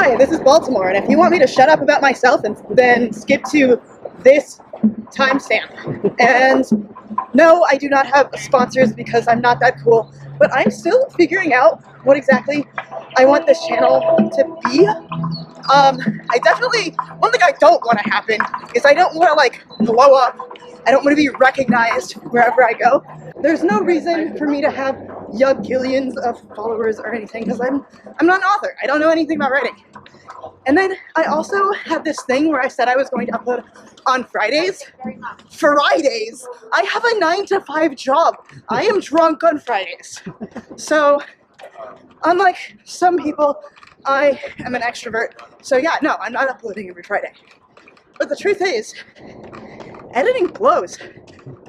Hi, this is Baltimore, and if you want me to shut up about myself, and then skip to this timestamp. And no, I do not have sponsors because I'm not that cool, but I'm still figuring out what exactly I want this channel to be. I definitely, one thing I don't want to happen is I don't want to like blow up. I don't want to be recognized wherever I go. There's no reason for me to have yagillions of followers or anything because I'm not an author. I don't know anything about writing. And then I also had this thing where I said I was going to upload on Fridays. Fridays? I have a 9-to-5 job. I am drunk on Fridays. So, unlike some people, I am an extrovert. So yeah, no, I'm not uploading every Friday. But the truth is, editing blows.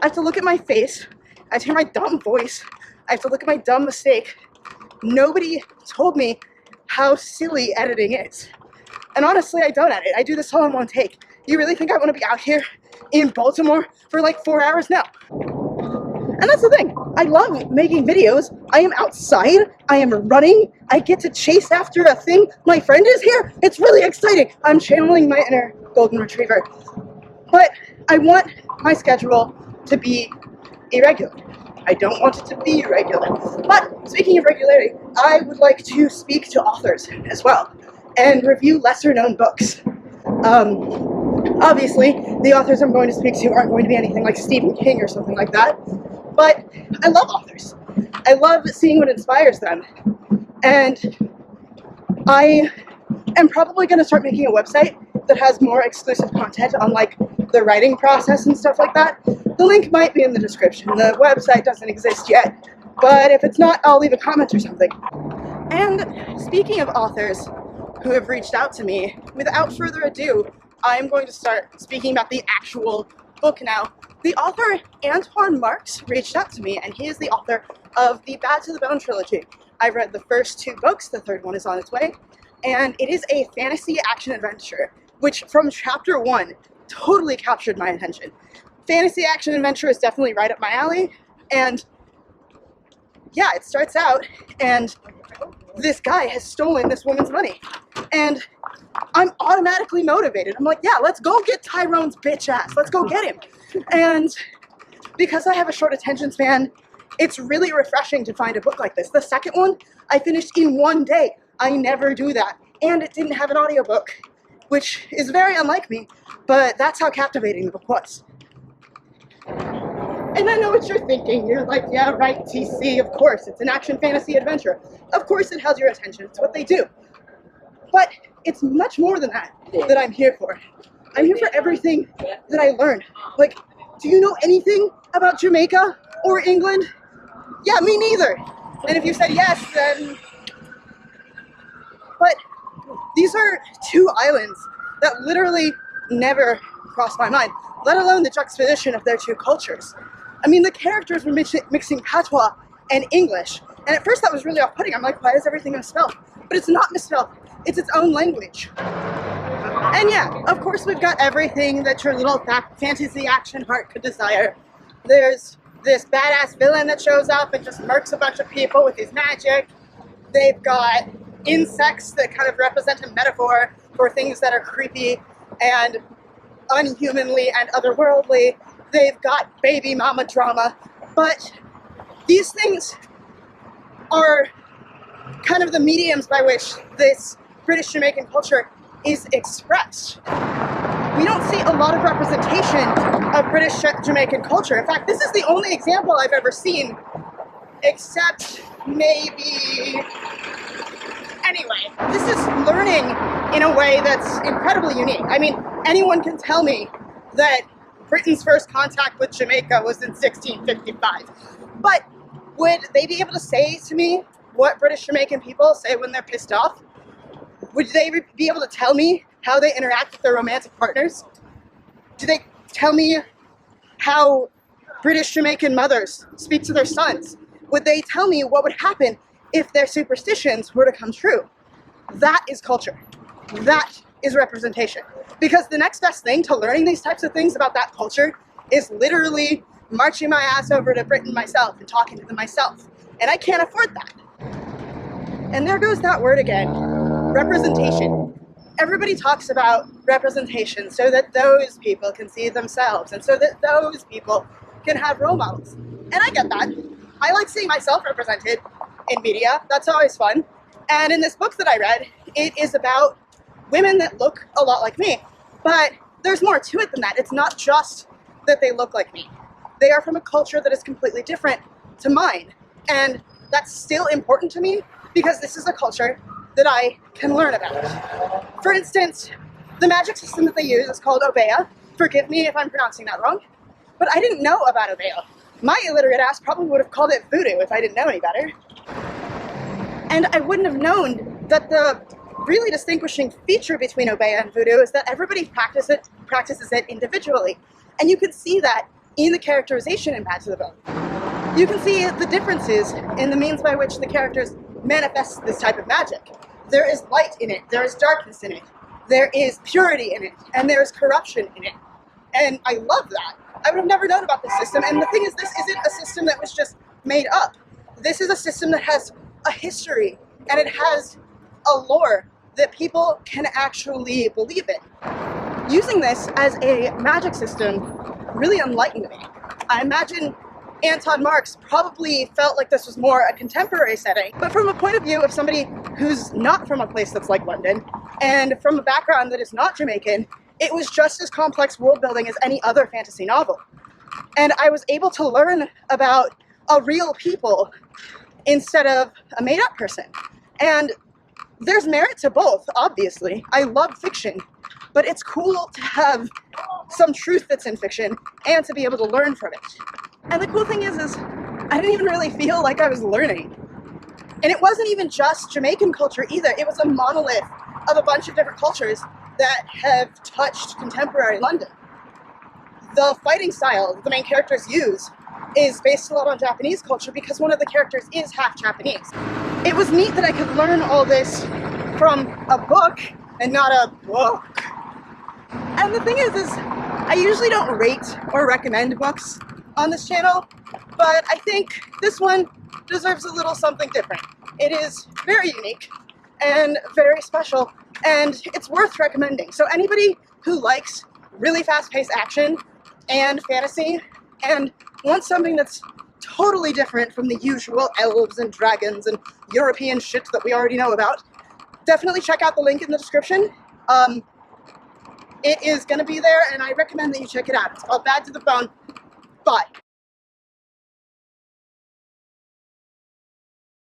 I have to look at my face. I have to hear my dumb voice. I have to look at my dumb mistake. Nobody told me how silly editing is. And honestly, I don't edit. I do this all in one take. You really think I want to be out here in Baltimore for like 4 hours? No. And that's the thing. I love making videos. I am outside. I am running. I get to chase after a thing. My friend is here. It's really exciting. I'm channeling my inner golden retriever. But I want my schedule to be irregular. I don't want it to be regular. But speaking of regularity, I would like to speak to authors as well and review lesser known books. Obviously, the authors I'm going to speak to aren't going to be anything like Stephen King or something like that, but I love authors. I love seeing what inspires them. And I am probably going to start making a website that has more exclusive content on like the writing process and stuff like that. The link might be in the description. The website doesn't exist yet, but if it's not, I'll leave a comment or something. And speaking of authors who have reached out to me, without further ado, I'm going to start speaking about the actual book now. The author Antoine Marks reached out to me, and he is the author of the Bad to the Bone trilogy. I've read the first 2 books, the third one is on its way, and it is a fantasy action adventure, which from chapter 1 totally captured my attention. Fantasy action adventure is definitely right up my alley, and yeah, it starts out, and this guy has stolen this woman's money, and I'm automatically motivated. I'm like, yeah, let's go get Tyrone's bitch ass. Let's go get him. And because I have a short attention span, it's really refreshing to find a book like this. The second one, I finished in 1 day. I never do that. And it didn't have an audiobook, which is very unlike me, but that's how captivating the book was. And I know what you're thinking. You're like, yeah, right, TC, of course. It's an action fantasy adventure. Of course it has your attention. It's what they do. But it's much more than that I'm here for. I'm here for everything that I learned. Like, do you know anything about Jamaica or England? Yeah, me neither. And if you said yes, then... But these are 2 islands that literally never crossed my mind, let alone the juxtaposition of their 2 cultures. I mean, the characters were mixing patois and English. And at first that was really off-putting. I'm like, why is everything misspelled? But it's not misspelled. It's its own language. And yeah, of course we've got everything that your little fantasy action heart could desire. There's this badass villain that shows up and just murks a bunch of people with his magic. They've got insects that kind of represent a metaphor for things that are creepy and unhumanly and otherworldly. They've got baby mama drama. But these things are kind of the mediums by which this British Jamaican culture is expressed. We don't see a lot of representation of British Jamaican culture. In fact, this is the only example I've ever seen, except maybe... Anyway, this is learning in a way that's incredibly unique. I mean, anyone can tell me that Britain's first contact with Jamaica was in 1655. But would they be able to say to me what British Jamaican people say when they're pissed off? Would they be able to tell me how they interact with their romantic partners? Do they tell me how British Jamaican mothers speak to their sons? Would they tell me what would happen if their superstitions were to come true? That is culture. That is representation. Because the next best thing to learning these types of things about that culture is literally marching my ass over to Britain myself and talking to them myself. And I can't afford that. And there goes that word again. representation. Everybody talks about representation so that those people can see themselves and so that those people can have role models. And I get that. I like seeing myself represented in media. That's always fun. And in this book that I read, it is about women that look a lot like me. But there's more to it than that. It's not just that they look like me. They are from a culture that is completely different to mine. And that's still important to me because this is a culture that I can learn about. For instance, the magic system that they use is called Obeah. Forgive me if I'm pronouncing that wrong, but I didn't know about Obeah. My illiterate ass probably would have called it voodoo if I didn't know any better. And I wouldn't have known that the really distinguishing feature between Obeah and voodoo is that everybody practices it individually. And you can see that in the characterization in Bad to the Bone. You can see the differences in the means by which the characters manifest this type of magic. There is light in it, there is darkness in it, there is purity in it, and there is corruption in it. And I love that. I would have never known about this system, and the thing is, this isn't a system that was just made up. This is a system that has a history, and it has a lore that people can actually believe in. Using this as a magic system really enlightened me. I imagine Anton Marx probably felt like this was more a contemporary setting, but from a point of view of somebody who's not from a place that's like London, and from a background that is not Jamaican, it was just as complex world building as any other fantasy novel. And I was able to learn about a real people instead of a made-up person. And there's merit to both, obviously. I love fiction, but it's cool to have some truth that's in fiction and to be able to learn from it. And the cool thing is I didn't even really feel like I was learning. And it wasn't even just Jamaican culture either. It was a monolith of a bunch of different cultures that have touched contemporary London. The fighting style that the main characters use is based a lot on Japanese culture because one of the characters is half Japanese. It was neat that I could learn all this from a book and not a book. And the thing is I usually don't rate or recommend books on this channel, but I think this one deserves a little something different. It is very unique and very special, and it's worth recommending. So anybody who likes really fast-paced action and fantasy and wants something that's totally different from the usual elves and dragons and European shit that we already know about, definitely check out the link in the description. It is going to be there, and I recommend that you check it out. It's called Bad to the Bone. Bye.